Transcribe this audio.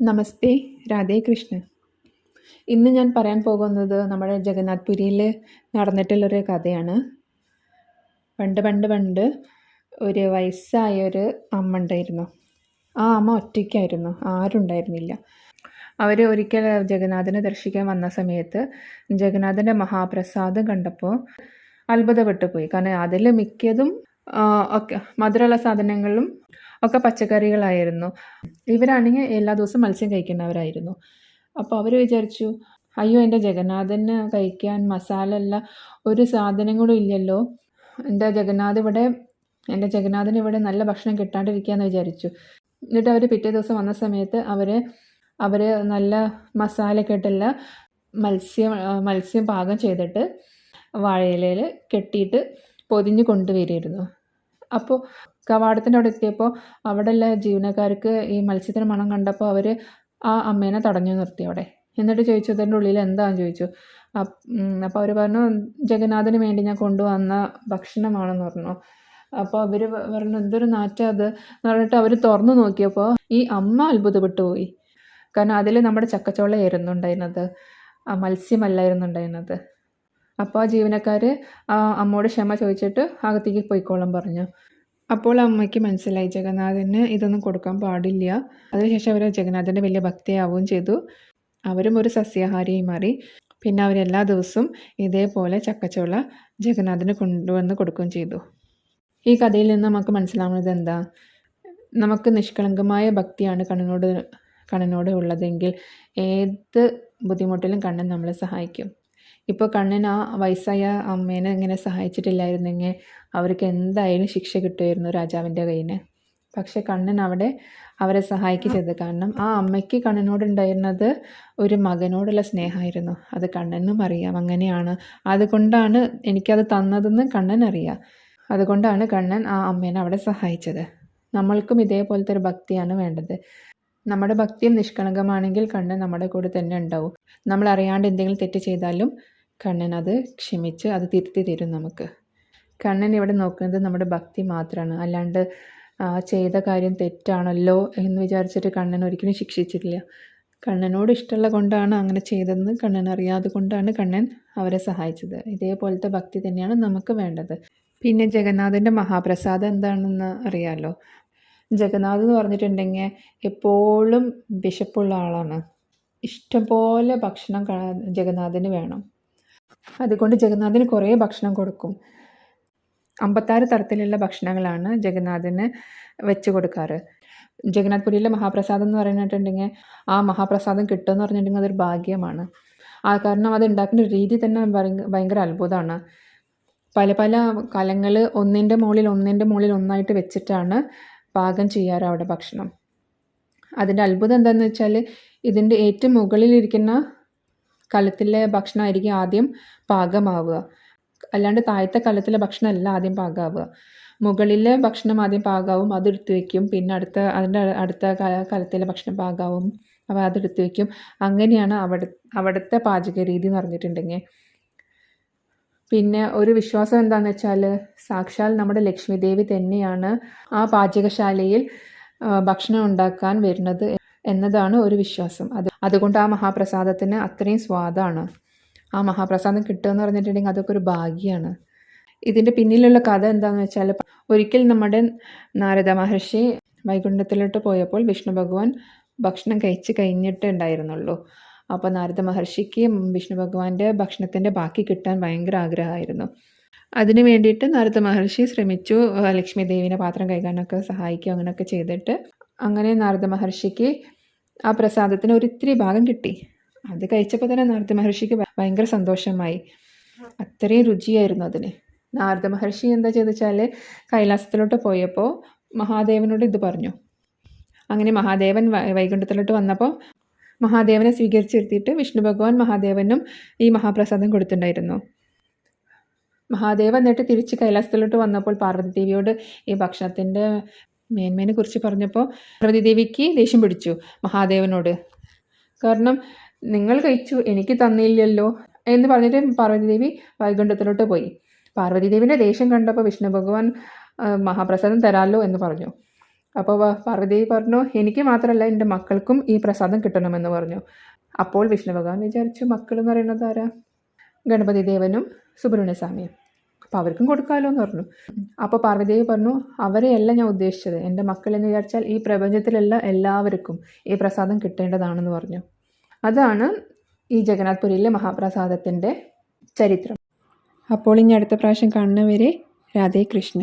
നമസ്തേ, രാധേ കൃഷ്ണ. ഇന്ന് ഞാൻ പറയാൻ പോകുന്നത് നമ്മുടെ ജഗന്നാഥ് പുരിയിൽ നടന്നിട്ടുള്ളൊരു കഥയാണ്. പണ്ട് പണ്ട് പണ്ട് ഒരു വയസ്സായൊരു അമ്മ ഉണ്ടായിരുന്നു. ആ അമ്മ ഒറ്റയ്ക്കായിരുന്നു, ആരും ഉണ്ടായിരുന്നില്ല. അവർ ഒരിക്കൽ ജഗന്നാഥനെ ദർശിക്കാൻ വന്ന സമയത്ത് ജഗന്നാഥൻ്റെ മഹാപ്രസാദം കണ്ടപ്പോൾ അത്ഭുതപ്പെട്ടു പോയി. കാരണം അതിൽ മിക്കതും ഒക്കെ മധുരമുള്ള സാധനങ്ങളും ഒക്കെ പച്ചക്കറികളായിരുന്നു. ഇവരാണെങ്കിൽ എല്ലാ ദിവസവും മത്സ്യം കഴിക്കുന്നവരായിരുന്നു. അപ്പോൾ അവർ വിചാരിച്ചു, അയ്യോ എൻ്റെ ജഗന്നാഥന് കഴിക്കാൻ മസാല അല്ല ഒരു സാധനം കൂടെ ഇല്ലല്ലോ, എൻ്റെ ജഗന്നാഥന് ഇവിടെ നല്ല ഭക്ഷണം കിട്ടാണ്ടിരിക്കുകയെന്ന് വിചാരിച്ചു. എന്നിട്ട് അവർ പിറ്റേ ദിവസം വന്ന സമയത്ത് അവർ നല്ല മസാലയൊക്കെ ഇട്ടുള്ള മത്സ്യം പാകം ചെയ്തിട്ട് വാഴയിലയിൽ കെട്ടിയിട്ട് പൊതിഞ്ഞ് കൊണ്ടുവരികയായിരുന്നു. അപ്പോൾ കവാടത്തിൻ്റെ അവിടെ എത്തിയപ്പോൾ അവിടെയുള്ള ജീവനക്കാർക്ക് ഈ മത്സ്യത്തിന് മണം കണ്ടപ്പോൾ അവർ ആ അമ്മേനെ തടഞ്ഞു നിർത്തി അവിടെ. എന്നിട്ട് ചോദിച്ചു, ഇതിൻ്റെ ഉള്ളിൽ എന്താണെന്ന് ചോദിച്ചു. അപ്പോൾ അവർ പറഞ്ഞു, ജഗന്നാഥന് വേണ്ടി ഞാൻ കൊണ്ടുവന്ന ഭക്ഷണമാണെന്ന് പറഞ്ഞു. അപ്പോൾ അവർ പറഞ്ഞു, എന്തൊരു നാറ്റം അത് എന്ന് പറഞ്ഞിട്ട് അവർ തുറന്നു നോക്കിയപ്പോൾ ഈ അമ്മ അത്ഭുതപ്പെട്ടു പോയി. കാരണം അതിൽ നമ്മുടെ ചക്കച്ചോളയായിരുന്നു ഉണ്ടായിരുന്നത്, ആ മത്സ്യമല്ലായിരുന്നു ഉണ്ടായിരുന്നത്. അപ്പോൾ ആ ജീവനക്കാർ ആ അമ്മയോട് ക്ഷമ ചോദിച്ചിട്ട് അകത്തേക്ക് പോയിക്കോളാൻ പറഞ്ഞു. അപ്പോൾ അമ്മയ്ക്ക് മനസ്സിലായി ജഗന്നാഥന് ഇതൊന്നും കൊടുക്കാൻ പാടില്ല. അതിനുശേഷം അവർ ജഗന്നാഥൻ്റെ വലിയ ഭക്തിയാവുകയും ചെയ്തു. അവരും ഒരു സസ്യാഹാരിയായി മാറി. പിന്നെ അവരെല്ലാ ദിവസവും ഇതേപോലെ ചക്കച്ചോള ജഗന്നാഥന് കൊണ്ടുവന്ന് കൊടുക്കുകയും ചെയ്തു. ഈ കഥയിൽ നിന്ന് നമുക്ക് മനസ്സിലാവുന്നത് എന്താ? നമുക്ക് നിഷ്കളങ്കമായ ഭക്തിയാണ് കണ്ണനോട് ഉള്ളതെങ്കിൽ ഏത് ബുദ്ധിമുട്ടിലും കണ്ണൻ നമ്മളെ സഹായിക്കും. ഇപ്പോൾ കണ്ണൻ ആ വയസ്സായ അമ്മേനെ ഇങ്ങനെ സഹായിച്ചിട്ടില്ലായിരുന്നെങ്കിൽ അവർക്ക് എന്തായാലും ശിക്ഷ കിട്ടുമായിരുന്നു രാജാവിൻ്റെ കയ്യിൽ നിന്ന്. പക്ഷെ കണ്ണൻ അവരെ സഹായിക്കുക. കാരണം ആ അമ്മയ്ക്ക് കണ്ണനോടുണ്ടായിരുന്നത് ഒരു മകനോടുള്ള സ്നേഹമായിരുന്നു. അത് കണ്ണനും അറിയാം, അങ്ങനെയാണ്. അതുകൊണ്ടാണ് എനിക്കത് തന്നതെന്ന് കണ്ണൻ അറിയാം. അതുകൊണ്ടാണ് കണ്ണൻ ആ അമ്മേനെ അവിടെ സഹായിച്ചത്. നമ്മൾക്കും ഇതേപോലത്തെ ഒരു ഭക്തിയാണ് വേണ്ടത്. നമ്മുടെ ഭക്തിയും നിഷ്കളങ്കമാണെങ്കിൽ കണ്ണൻ നമ്മുടെ കൂടെ തന്നെ ഉണ്ടാവും. നമ്മൾ അറിയാണ്ട് എന്തെങ്കിലും തെറ്റ് ചെയ്താലും കണ്ണൻ അത് ക്ഷമിച്ച് അത് തിരുത്തി തരും നമുക്ക്. കണ്ണൻ ഇവിടെ നോക്കുന്നത് നമ്മുടെ ഭക്തി മാത്രമാണ്. അല്ലാണ്ട് ചെയ്ത കാര്യം തെറ്റാണല്ലോ എന്ന് വിചാരിച്ചിട്ട് കണ്ണൻ ഒരിക്കലും ശിക്ഷിച്ചിട്ടില്ല. കണ്ണനോട് ഇഷ്ടമുള്ള കൊണ്ടാണ് അങ്ങനെ ചെയ്തതെന്ന് കണ്ണൻ അറിയാതെ കൊണ്ടാണ് കണ്ണൻ അവരെ സഹായിച്ചത്. ഇതേപോലത്തെ ഭക്തി തന്നെയാണ് നമുക്ക് വേണ്ടത്. പിന്നെ ജഗന്നാഥൻ്റെ മഹാപ്രസാദം എന്താണെന്ന് അറിയാമല്ലോ. ജഗന്നാഥ് എന്ന് പറഞ്ഞിട്ടുണ്ടെങ്കിൽ എപ്പോഴും വിശപ്പുള്ള ആളാണ്. ഇഷ്ടംപോലെ ഭക്ഷണം ജഗന്നാഥന് വേണം. അതുകൊണ്ട് ജഗന്നാഥന് കുറേ ഭക്ഷണം കൊടുക്കും. 56 തരത്തിലുള്ള ഭക്ഷണങ്ങളാണ് ജഗന്നാഥന് വെച്ച് കൊടുക്കാറ്. ജഗന്നാഥ് പുരിയിലെ മഹാപ്രസാദം എന്ന് പറഞ്ഞിട്ടുണ്ടെങ്കിൽ ആ മഹാപ്രസാദം കിട്ടുമെന്ന് പറഞ്ഞിട്ടുണ്ടെങ്കിൽ അതൊരു ഭാഗ്യമാണ്. കാരണം അത് ഉണ്ടാക്കുന്ന രീതി തന്നെ ഭയങ്കര അത്ഭുതമാണ്. പല പല കലങ്ങൾ ഒന്നിൻ്റെ മുകളിൽ ഒന്നായിട്ട് വെച്ചിട്ടാണ് പാകം ചെയ്യാറ് അവിടെ ഭക്ഷണം. അതിൻ്റെ അത്ഭുതം എന്താണെന്ന് വെച്ചാൽ ഇതിൻ്റെ ഏറ്റവും മുകളിലിരിക്കുന്ന കലത്തിലെ ഭക്ഷണമായിരിക്കും ആദ്യം പാകമാവുക. അല്ലാണ്ട് താഴത്തെ കലത്തിലെ ഭക്ഷണമല്ല ആദ്യം പാകമാവുക. മുകളിലെ ഭക്ഷണം ആദ്യം പാകമാവും, അതെടുത്ത് വയ്ക്കും. പിന്നെ അതിൻ്റെ അടുത്ത കലത്തിലെ ഭക്ഷണം പാകമാവും, അപ്പോൾ അതെടുത്ത് വയ്ക്കും. അങ്ങനെയാണ് അവിടുത്തെ പാചക രീതി എന്ന് പറഞ്ഞിട്ടുണ്ടെങ്കിൽ. പിന്നെ ഒരു വിശ്വാസം എന്താണെന്ന് വെച്ചാൽ സാക്ഷാൽ നമ്മുടെ ലക്ഷ്മി ദേവി തന്നെയാണ് ആ പാചകശാലയിൽ ഭക്ഷണം ഉണ്ടാക്കാൻ വരുന്നത് എന്നതാണ് ഒരു വിശ്വാസം. അതുകൊണ്ട് ആ മഹാപ്രസാദത്തിന് അത്രയും സ്വാദാണ്. ആ മഹാപ്രസാദം കിട്ടുകയെന്ന് പറഞ്ഞിട്ടുണ്ടെങ്കിൽ അതൊക്കെ ഒരു ഭാഗ്യമാണ്. ഇതിൻ്റെ പിന്നിലുള്ള കഥ എന്താണെന്ന് വെച്ചാൽ ഒരിക്കൽ നമ്മുടെ നാരദ മഹർഷി വൈകുണ്ഠത്തിലോട്ട് പോയപ്പോൾ വിഷ്ണു ഭഗവാൻ ഭക്ഷണം കഴിച്ച് കഴിഞ്ഞിട്ടേ ഉണ്ടായിരുന്നുള്ളൂ. അപ്പോൾ നാരദ മഹർഷിക്ക് വിഷ്ണു ഭഗവാന്റെ ഭക്ഷണത്തിൻ്റെ ബാക്കി കിട്ടാൻ ഭയങ്കര ആഗ്രഹമായിരുന്നു. അതിന് വേണ്ടിയിട്ട് നാരദ മഹർഷി ശ്രമിച്ചു ലക്ഷ്മി ദേവിനെ പാത്രം കഴുകാനൊക്കെ സഹായിക്കുക, അങ്ങനെയൊക്കെ ചെയ്തിട്ട് അങ്ങനെ നാരദ മഹർഷിക്ക് ആ പ്രസാദത്തിന് ഒരിത്തിരി ഭാഗം കിട്ടി. അത് കഴിച്ചപ്പോൾ തന്നെ നാരദ മഹർഷിക്ക് ഭയങ്കര സന്തോഷമായി. അത്രയും രുചിയായിരുന്നു അതിന്. നാരദ മഹർഷി എന്താ ചെയ്തെച്ചാൽ കൈലാസത്തിലോട്ട് പോയപ്പോൾ മഹാദേവനോട് ഇത് പറഞ്ഞു. അങ്ങനെ മഹാദേവൻ വൈകുണ്ഠത്തിലോട്ട് വന്നപ്പോൾ മഹാദേവനെ സ്വീകരിച്ചിരുത്തിയിട്ട് വിഷ്ണു ഭഗവാൻ മഹാദേവനും ഈ മഹാപ്രസാദം കൊടുത്തിട്ടുണ്ടായിരുന്നു. മഹാദേവൻ എന്നിട്ട് തിരിച്ച് കൈലാസത്തിലോട്ട് വന്നപ്പോൾ പാർവതി ദേവിയോട് ഈ ഭക്ഷണത്തിൻ്റെ മേന്മേനെ കുറിച്ച് പറഞ്ഞപ്പോൾ പാർവതി ദേവിക്ക് ദേഷ്യം പിടിച്ചു മഹാദേവനോട്. കാരണം നിങ്ങൾ കഴിച്ചു, എനിക്ക് തന്നില്ലല്ലോ എന്ന് പറഞ്ഞിട്ട് പാർവതി ദേവി വൈകുണ്ഠത്തിലോട്ട് പോയി. പാർവതി ദേവിൻ്റെ ദേഷ്യം കണ്ടപ്പോൾ വിഷ്ണു ഭഗവാൻ മഹാപ്രസാദം തരാമല്ലോ എന്ന് പറഞ്ഞു. അപ്പോൾ പാർവ്വതീദേവി പറഞ്ഞു, എനിക്ക് മാത്രമല്ല എൻ്റെ മക്കൾക്കും ഈ പ്രസാദം കിട്ടണമെന്ന് പറഞ്ഞു. അപ്പോൾ വിഷ്ണു ഭഗവാൻ വിചാരിച്ചു, മക്കൾ എന്ന് പറയുന്നത് ആരാ? ഗണപതി ദേവനും സുബ്രഹ്മണ്യസ്വാമിയും, അപ്പോൾ അവർക്കും കൊടുക്കാമല്ലോ എന്ന് പറഞ്ഞു. അപ്പോൾ പാർവ്വതീദേവി പറഞ്ഞു, അവരെയല്ല ഞാൻ ഉദ്ദേശിച്ചത്, എൻ്റെ മക്കളെന്ന് വിചാരിച്ചാൽ ഈ പ്രപഞ്ചത്തിലുള്ള എല്ലാവർക്കും ഈ പ്രസാദം കിട്ടേണ്ടതാണെന്ന് പറഞ്ഞു. അതാണ് ഈ ജഗന്നാഥ് പുരിയിലെ മഹാപ്രസാദത്തിൻ്റെ ചരിത്രം. അപ്പോൾ ഇനി അടുത്ത പ്രാവശ്യം കാണുന്നവരെ രാധേ കൃഷ്ണ.